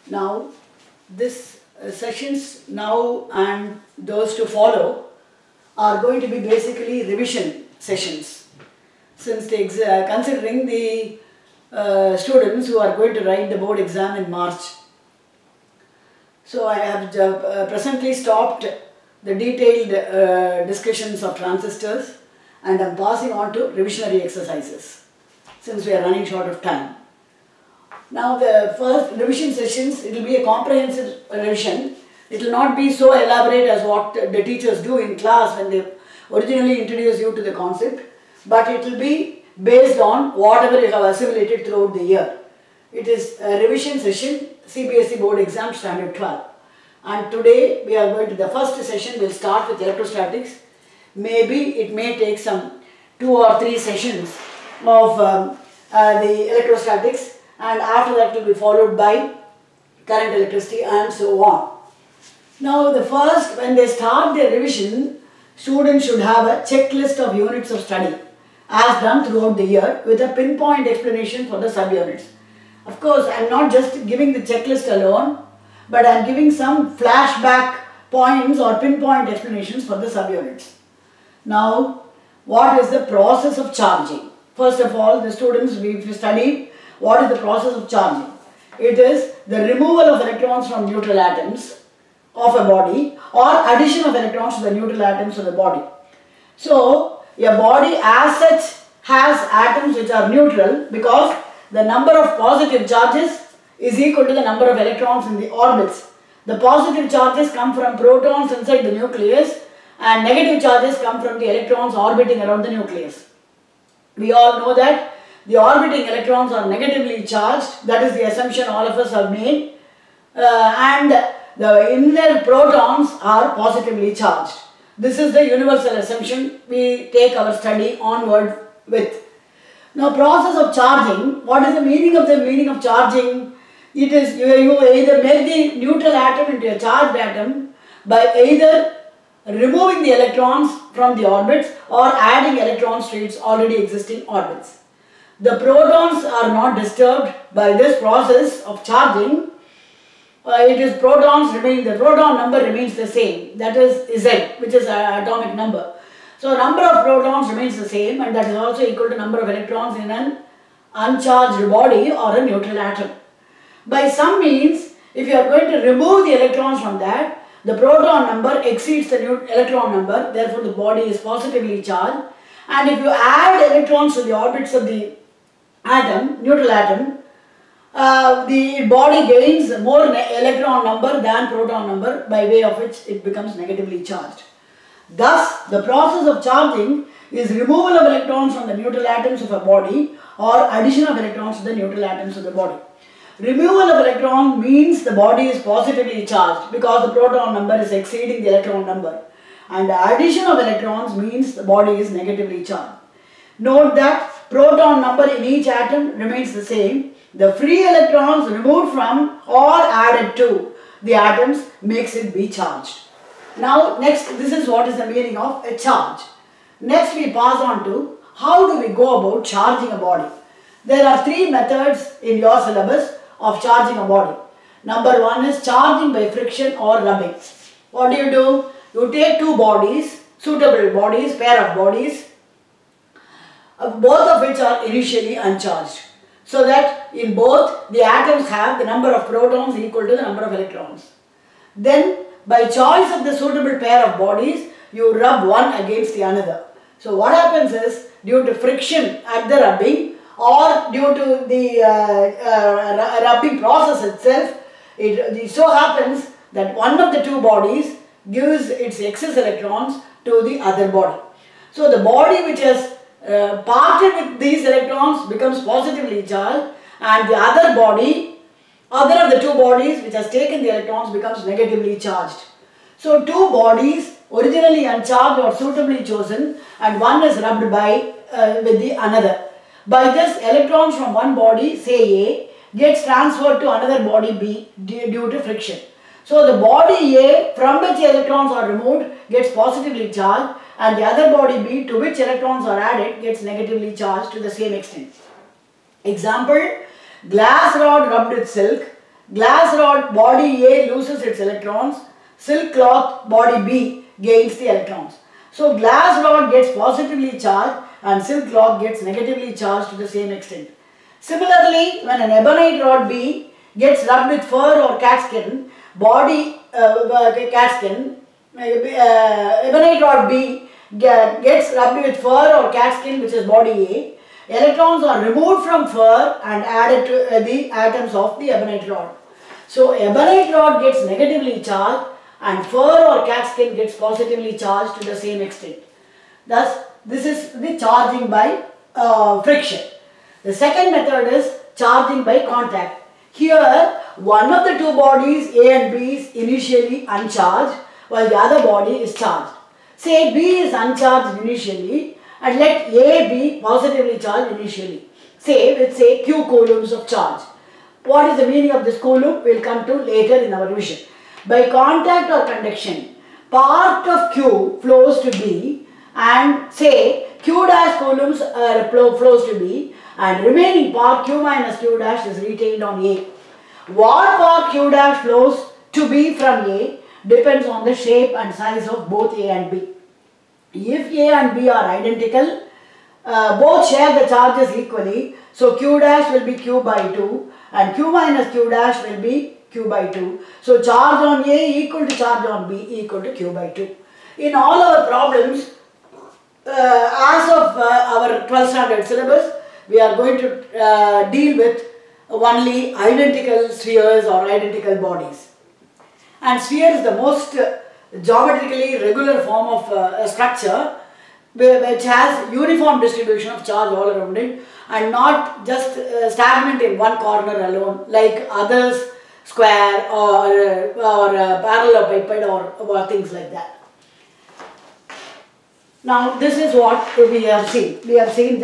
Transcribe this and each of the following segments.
Now, this sessions now and those to follow are going to be basically revision sessions, since considering the students who are going to write the board exam in March. So I have presently stopped the detailed discussions of transistors, and I am passing on to revisionary exercises since we are running short of time. Now the first revision sessions, it will be a comprehensive revision. It will not be so elaborate as what the teachers do in class when they originally introduce you to the concept, but it will be based on whatever you have assimilated throughout the year. It is a revision session, CBSE board exam standard 12. And today we are going to, the first session will start with electrostatics. Maybe it may take some 2 or 3 sessions of the electrostatics, and after that will be followed by current electricity and so on. Now the first, when they start their revision, students should have a checklist of units of study as done throughout the year with a pinpoint explanation for the subunits. Of course, I am not just giving the checklist alone, but I am giving some flashback points or pinpoint explanations for the subunits. Now, what is the process of charging? First of all, the students, we studied what is the process of charging. It is the removal of electrons from neutral atoms of a body or addition of electrons to the neutral atoms of the body. So, a body as such has atoms which are neutral because the number of positive charges is equal to the number of electrons in the orbits. The positive charges come from protons inside the nucleus and negative charges come from the electrons orbiting around the nucleus. We all know that the orbiting electrons are negatively charged, that is the assumption all of us have made, and the inner protons are positively charged. This is the universal assumption we take our study onward with. Now, process of charging, what is the meaning of charging? It is you either make the neutral atom into a charged atom by either removing the electrons from the orbits or adding electrons to its already existing orbits. The protons are not disturbed by this process of charging. The proton number remains the same, that is Z, which is an atomic number. So number of protons remains the same, and that is also equal to number of electrons in an uncharged body or a neutral atom. By some means, if you are going to remove the electrons from that, the proton number exceeds the electron number, therefore the body is positively charged. And if you add electrons to the orbits of the atom, neutral atom, the body gains more electron number than proton number, by way of which it becomes negatively charged. Thus, the process of charging is removal of electrons from the neutral atoms of a body or addition of electrons to the neutral atoms of the body. Removal of electron means the body is positively charged because the proton number is exceeding the electron number, and the addition of electrons means the body is negatively charged. Note that proton number in each atom remains the same. The free electrons removed from or added to the atoms makes it be charged. Now next, this is what is the meaning of a charge. Next we pass on to how do we go about charging a body. There are 3 methods in your syllabus of charging a body. Number 1 is charging by friction or rubbing. What do? You take 2 bodies, suitable bodies, pair of bodies, both of which are initially uncharged, so that in both the atoms have the number of protons equal to the number of electrons. Then by choice of the suitable pair of bodies, you rub one against the another. So what happens is, due to friction at the rubbing or due to the rubbing process itself, it so happens that one of the 2 bodies gives its excess electrons to the other body. So the body which has parted with these electrons becomes positively charged, and the other of the 2 bodies which has taken the electrons becomes negatively charged. So 2 bodies originally uncharged or suitably chosen, and one is rubbed with the another. By this, electrons from one body, say A, gets transferred to another body B due to friction. So the body A from which electrons are removed gets positively charged, and the other body B to which electrons are added gets negatively charged to the same extent. Example, glass rod rubbed with silk glass rod body A loses its electrons, silk cloth body B gains the electrons. So glass rod gets positively charged and silk cloth gets negatively charged to the same extent. Similarly, when an ebonite rod B gets rubbed with fur or cat skin, ebonite rod B gets rubbed with fur or cat skin, which is body A. Electrons are removed from fur and added to the atoms of the ebonite rod. So ebonite rod gets negatively charged and fur or cat skin gets positively charged to the same extent. Thus, this is the charging by friction. The second method is charging by contact. Here, one of the two bodies A and B is initially uncharged while the other body is charged. Say B is uncharged initially and let A be positively charged initially. Say with Q coulombs of charge. What is the meaning of this coulomb? We will come to later in our revision. By contact or conduction, part of Q flows to B and say Q dash coulombs flows to B and remaining part Q minus Q dash is retained on A. What part Q dash flows to B from A depends on the shape and size of both A and B. If A and B are identical, both share the charges equally, so Q dash will be Q by 2 and Q minus Q dash will be Q by 2. So charge on A equal to charge on B equal to Q by 2. In all our problems, as of our 12th standard syllabus, we are going to deal with only identical spheres or identical bodies. And sphere is the most geometrically regular form of structure which has uniform distribution of charge all around it and not just stagnant in one corner alone like others, square or parallelepiped or things like that. Now this is what we have seen. We have seen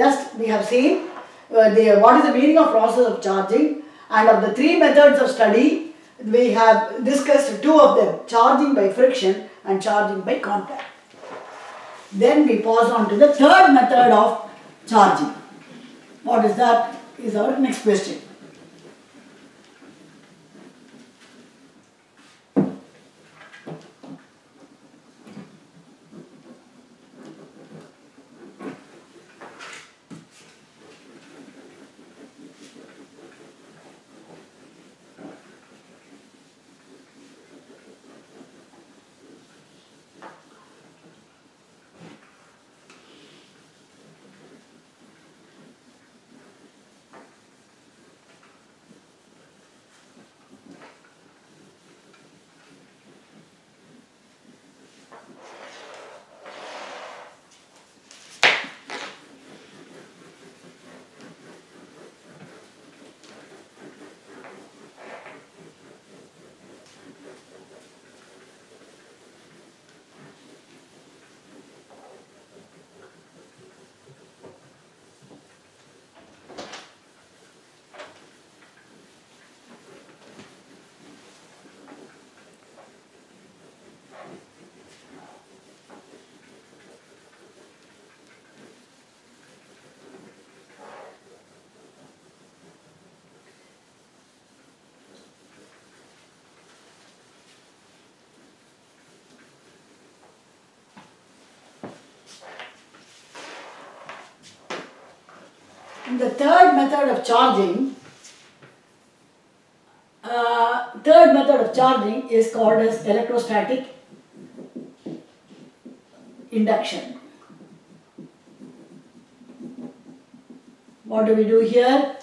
what is the meaning of process of charging, and of the three methods of study we have discussed two of them, charging by friction and charging by contact. Then we pass on to the third method of charging. What is that is our next question. The third method of charging is called as electrostatic induction. What do we do here?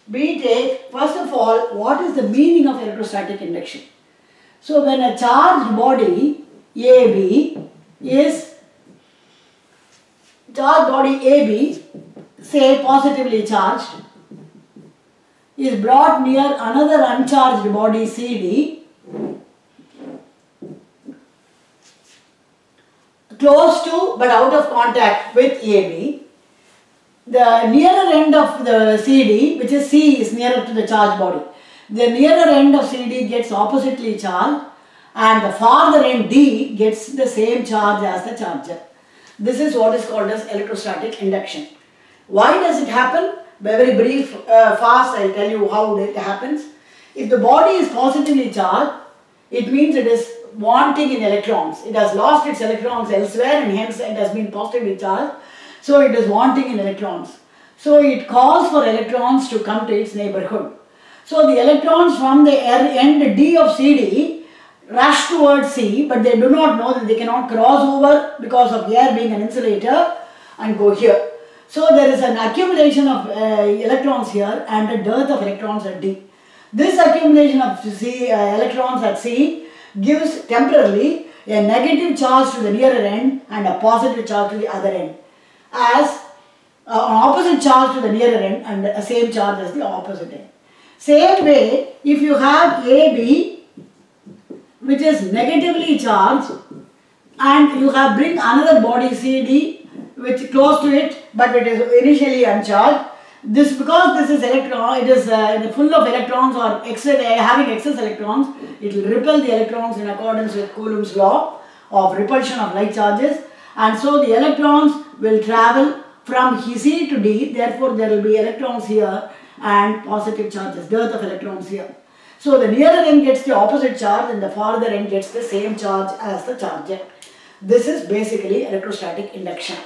We take, first of all, what is the meaning of electrostatic induction? So when a charged body AB say positively charged, is brought near another uncharged body CD, close to but out of contact with AB. The nearer end of the CD, which is C, is nearer to the charged body. The nearer end of CD gets oppositely charged and the farther end D gets the same charge as the charger. This is what is called as electrostatic induction. Why does it happen? Very brief, fast, I will tell you how it happens. If the body is positively charged, it means it is wanting in electrons. It has lost its electrons elsewhere and hence it has been positively charged. So it is wanting in electrons. So it calls for electrons to come to its neighborhood. So the electrons from the end D of CD rush towards C, but they do not know that they cannot cross over because of air being an insulator and go here. So there is an accumulation of electrons here and a dearth of electrons at D. This accumulation of electrons at C gives temporarily a negative charge to the nearer end and a positive charge to the other end, as an opposite charge to the nearer end and a same charge as the opposite end. Same way, if you have AB which is negatively charged and you have bring another body CD which close to it but it is initially uncharged, this because this is electron, it is full of electrons or having excess electrons, it will repel the electrons in accordance with Coulomb's law of repulsion of like charges, and so the electrons will travel from C to D. Therefore there will be electrons here and positive charges, dearth of electrons here. So the nearer end gets the opposite charge and the farther end gets the same charge as the charger. This is basically electrostatic induction.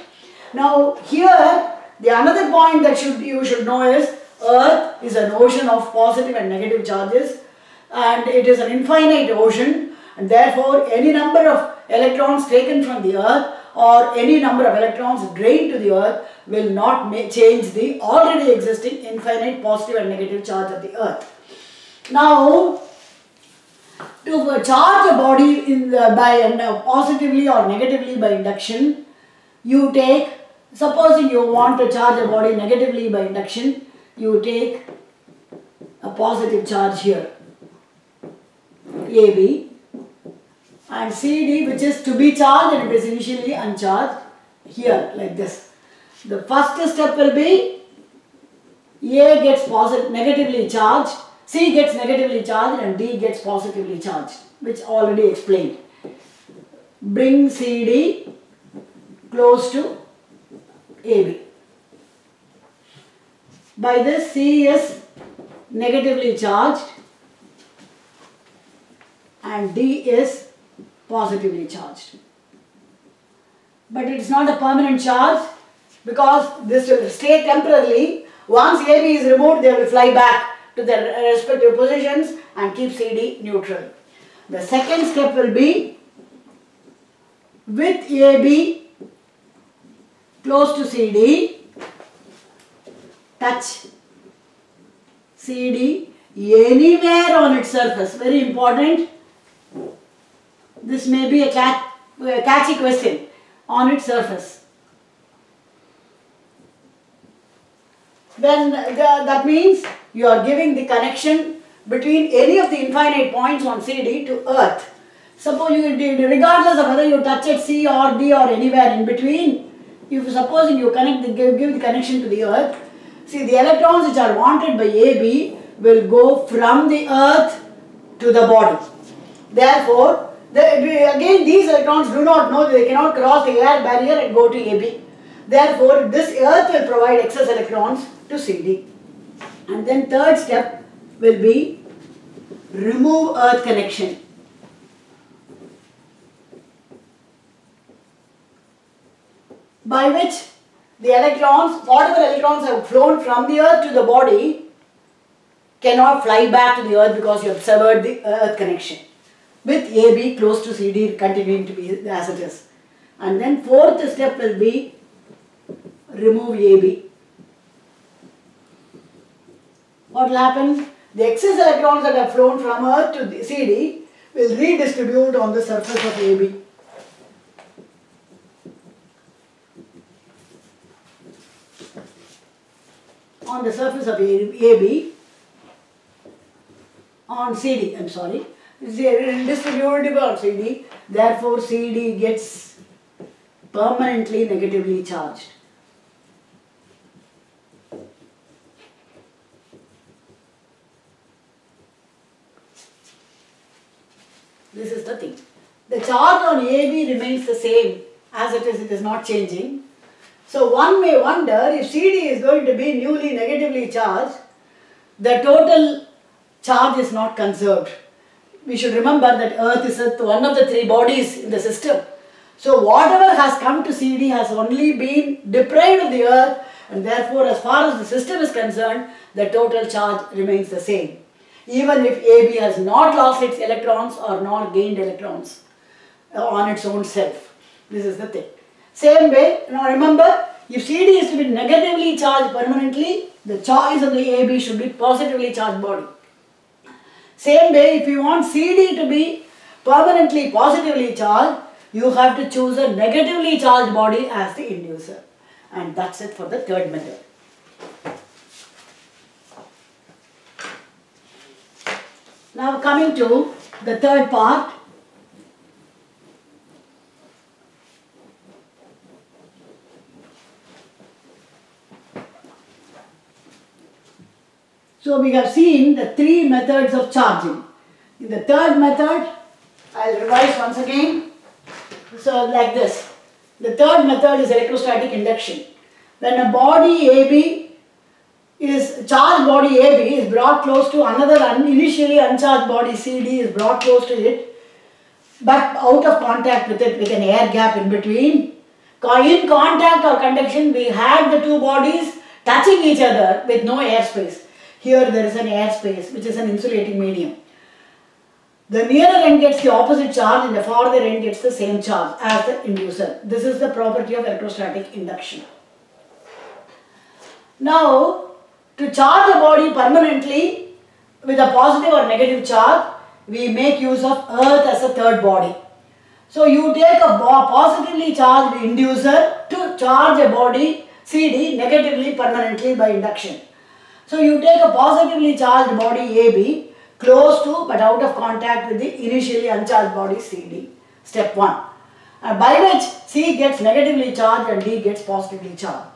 Now here the another point that you should know is Earth is an ocean of positive and negative charges, and it is an infinite ocean, and therefore any number of electrons taken from the Earth or any number of electrons drained to the Earth will not change the already existing infinite positive and negative charge of the Earth. Now, to charge a body positively or negatively by induction, you take, supposing you want to charge a body negatively by induction, you take a positive charge here, AB, and CD which is to be charged and it is initially uncharged here like this. The first step will be A gets negatively charged, C gets negatively charged and D gets positively charged, which already explained. Bring CD close to AB. By this C is negatively charged and D is positively charged. But it is not a permanent charge because this will stay temporarily. Once AB is removed, they will fly back to their respective positions and keep CD neutral. The second step will be with AB close to CD, touch CD anywhere on its surface. Very important. This may be a catchy question. On its surface. Then that means you are giving the connection between any of the infinite points on CD to Earth. Suppose regardless of whether you touch at C or D or anywhere in between, if supposing you give the connection to the Earth, see the electrons which are wanted by AB will go from the Earth to the body. Therefore, again these electrons do not know that they cannot cross the air barrier and go to AB. Therefore, this Earth will provide excess electrons to CD. And then third step will be remove Earth connection. By which the electrons, whatever electrons have flown from the Earth to the body, cannot fly back to the Earth because you have severed the Earth connection. With AB close to CD continuing to be as it is. And then fourth step will be remove AB. What will happen? The excess electrons that have flown from Earth to the CD will redistribute on the surface of AB. On the surface of AB, on CD, I'm sorry. Is distributable on CD, therefore CD gets permanently negatively charged. This is the thing. The charge on AB remains the same as it is not changing. So one may wonder if CD is going to be newly negatively charged, the total charge is not conserved. We should remember that Earth is one of the three bodies in the system. So whatever has come to CD has only been deprived of the Earth, and therefore as far as the system is concerned, the total charge remains the same. Even if AB has not lost its electrons or not gained electrons on its own self. This is the thing. Same way, now remember, if CD is to be negatively charged permanently, the choice of the AB should be positively charged body. Same way, if you want CD to be permanently positively charged, you have to choose a negatively charged body as the inducer. And that's it for the third method. Now coming to the third part. So we have seen the three methods of charging. In the third method, I'll revise once again. So like this. The third method is electrostatic induction. When a body AB is, charged body AB is brought close to another initially uncharged body CD is brought close to it, but out of contact with it with an air gap in between. In contact or conduction, we had the two bodies touching each other with no air space. Here there is an air space, which is an insulating medium. The nearer end gets the opposite charge and the farther end gets the same charge as the inducer. This is the property of electrostatic induction. Now, to charge a body permanently with a positive or negative charge, we make use of Earth as a third body. So, you take a positively charged inducer to charge a body CD negatively permanently by induction. So, you take a positively charged body AB close to but out of contact with the initially uncharged body CD. Step 1. By which C gets negatively charged and D gets positively charged.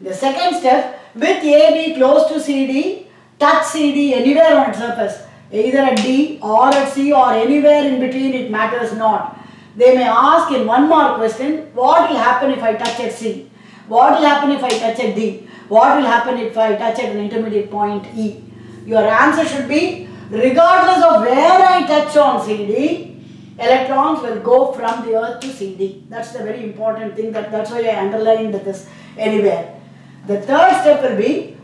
The second step, with AB close to CD, touch CD anywhere on its surface, either at D or at C or anywhere in between, it matters not. They may ask in one more question, what will happen if I touch at C? What will happen if I touch at D? What will happen if I touch at an intermediate point E? Your answer should be, regardless of where I touch on CD, electrons will go from the Earth to CD. That's the very important thing. That's why I underlined this anywhere. The third step will be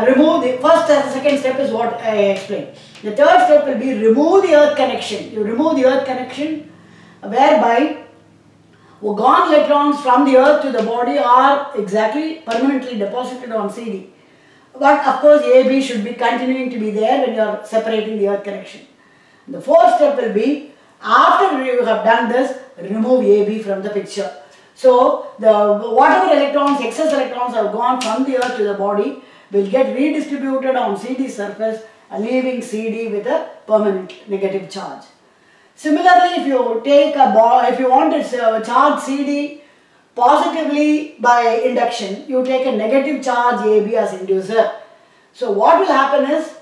remove the first and the second step is what I explained. The third step will be remove the Earth connection. You remove the Earth connection whereby gone electrons from the Earth to the body are exactly permanently deposited on CD. But of course AB should be continuing to be there when you are separating the Earth connection. The fourth step will be, after you have done this, remove AB from the picture. So whatever electrons, excess electrons have gone from the Earth to the body will get redistributed on CD surface, leaving CD with a permanent negative charge. Similarly, if you take if you want to charge CD positively by induction, you take a negative charge AB as inducer. So what will happen is,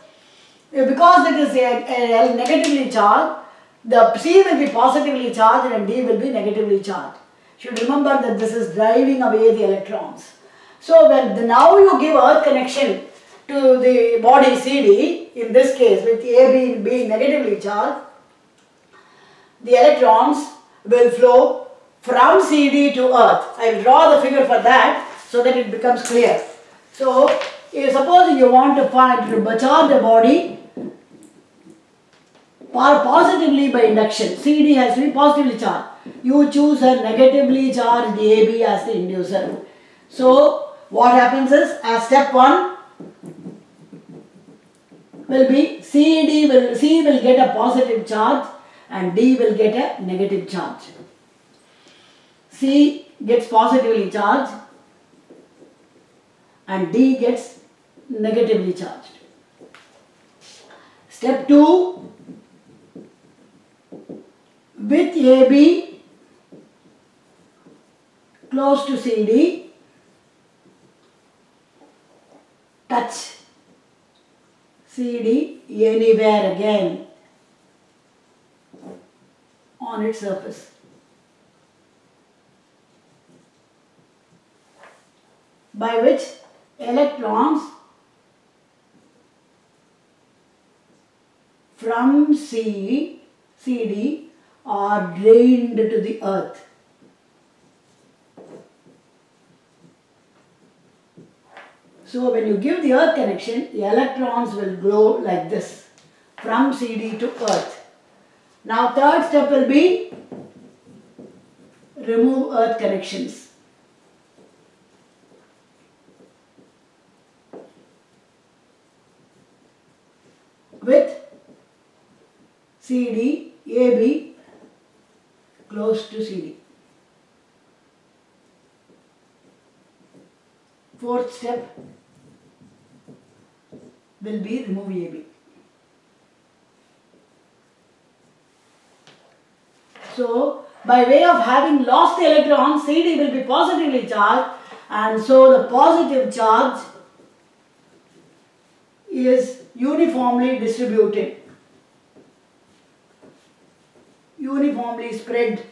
because it is a negatively charged, the C will be positively charged and D will be negatively charged. You should remember that this is driving away the electrons. So now you give Earth connection to the body CD, in this case with AB being negatively charged, the electrons will flow from CD to Earth. I will draw the figure for that so that it becomes clear. So, supposing you want to charge the body positively by induction, CD has to be positively charged. You choose a negatively charged AB as the inducer. So, what happens is, as step 1 will be C will get a positive charge and D will get a negative charge. C gets positively charged and D gets negatively charged. Step 2, with AB close to CD, touch CD anywhere again on its surface. By which electrons from CD are drained to the earth. So when you give the earth connection, the electrons will glow like this from CD to earth. Now third step will be remove earth connections. With CD, AB close to CD. Fourth step will be remove AB. So, by way of having lost the electron, CD will be positively charged, and so the positive charge is uniformly distributed, uniformly spread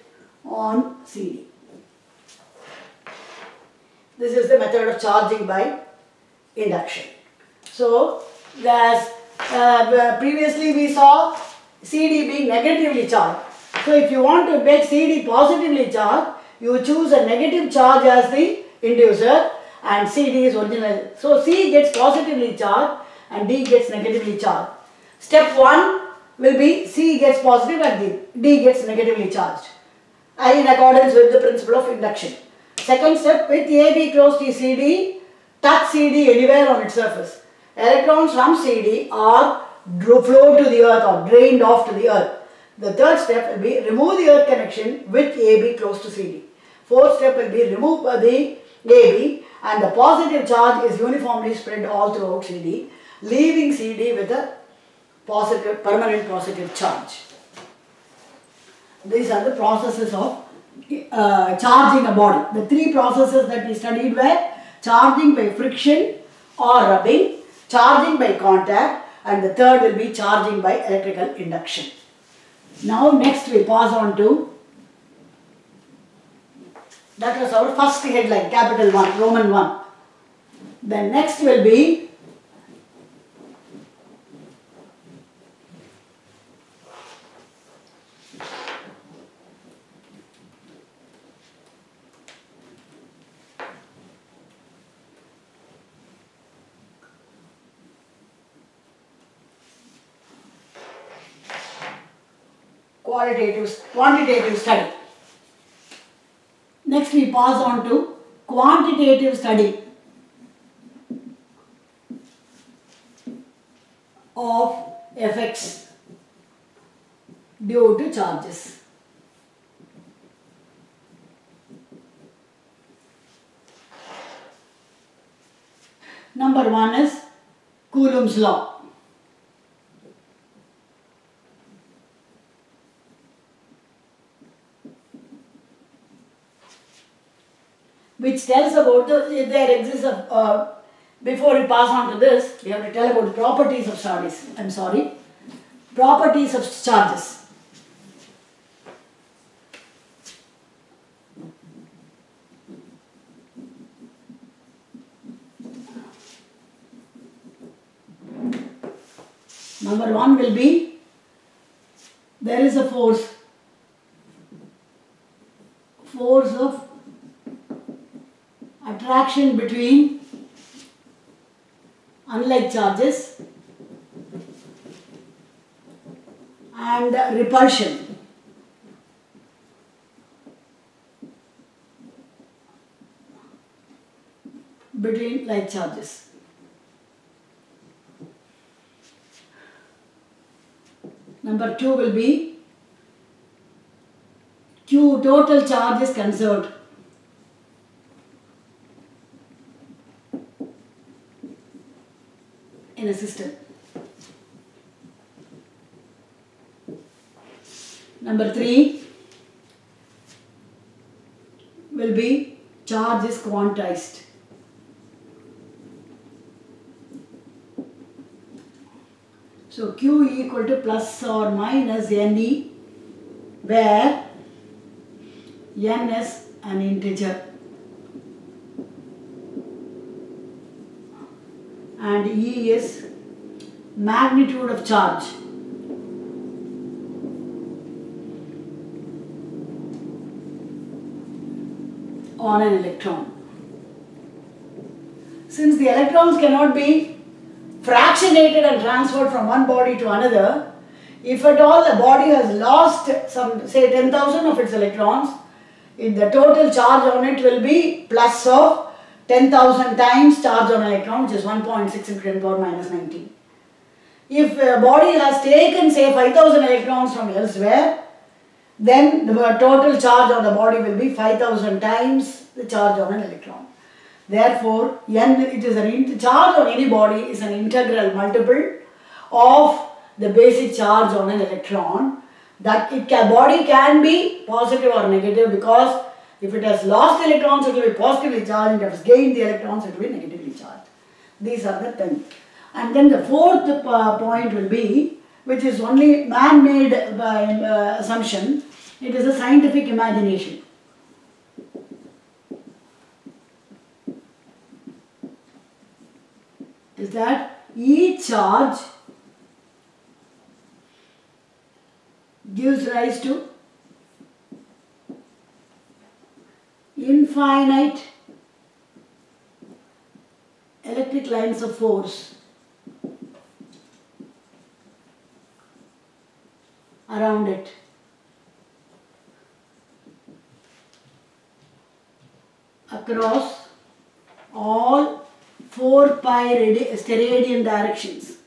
on CD. This is the method of charging by induction. So, as previously we saw CD being negatively charged. So, if you want to make CD positively charged, you choose a negative charge as the inducer and CD is original. So, C gets positively charged and D gets negatively charged. Step 1 will be C gets positive and D gets negatively charged, in accordance with the principle of induction. Second step, with AB close to CD, touch CD anywhere on its surface. Electrons from CD are flowed to the earth or drained off to the earth. The third step will be remove the earth connection with AB close to CD. Fourth step will be remove the AB and the positive charge is uniformly spread all throughout CD, leaving CD with a positive, permanent positive charge. These are the processes of charging a body. The three processes that we studied were charging by friction or rubbing, charging by contact, and the third will be charging by electrical induction. Now next we pass on to, that was our first headline, capital 1, Roman 1. Then next will be quantitative study. Next we pass on to quantitative study of effects due to charges. Number 1 is Coulomb's law. Which tells about there exists a, before we pass on to this, we have to tell about the properties of charges. Properties of charges. Number 1 will be, there is a force of attraction between unlike charges and repulsion between like charges. Number 2 will be Q, total charge is conserved. In a system. Number 3 will be charge is quantized. So Q equal to plus or minus Ne, where N is an integer and E is magnitude of charge. on an electron. Since the electrons cannot be fractionated and transferred from one body to another, if at all a body has lost some, say 10,000 of its electrons, the total charge on it will be plus of 10,000 times charge on electron, which is 1.6 into 10 power minus 19. If a body has taken say 5,000 electrons from elsewhere, then the total charge on the body will be 5,000 times the charge on an electron. Therefore, charge on any body is an integral multiple of the basic charge on an electron. That body can be positive or negative, because if it has lost electrons, it will be positively charged. If it has gained the electrons, it will be negatively charged. These are the 10. And then the fourth point will be, which is only man-made assumption, it is a scientific imagination. Is that each charge gives rise to infinite electric lines of force around it. Across all 4 pi steradian directions.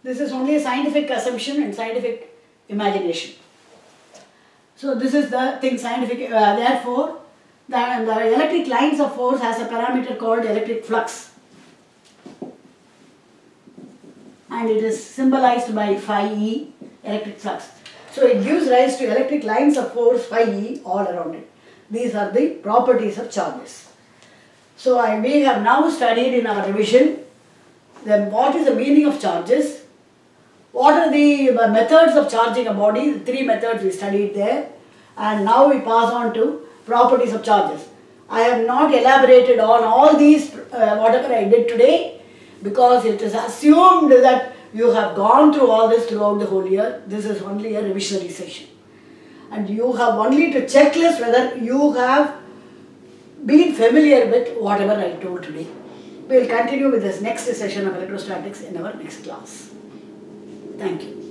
This is only a scientific assumption and scientific imagination. So this is the thing, scientific, therefore the electric lines of force has a parameter called electric flux, and it is symbolized by phi E, electric flux. So it gives rise to electric lines of force phi E all around it. These are the properties of charges. So we have now studied in our revision then what is the meaning of charges, what are the methods of charging a body, the 3 methods we studied there, and now we pass on to properties of charges. I have not elaborated on all these whatever I did today, because it is assumed that you have gone through all this throughout the whole year. This is only a revisionary session. And you have only to checklist whether you have been familiar with whatever I told today. We will continue with this next session of electrostatics in our next class. Thank you.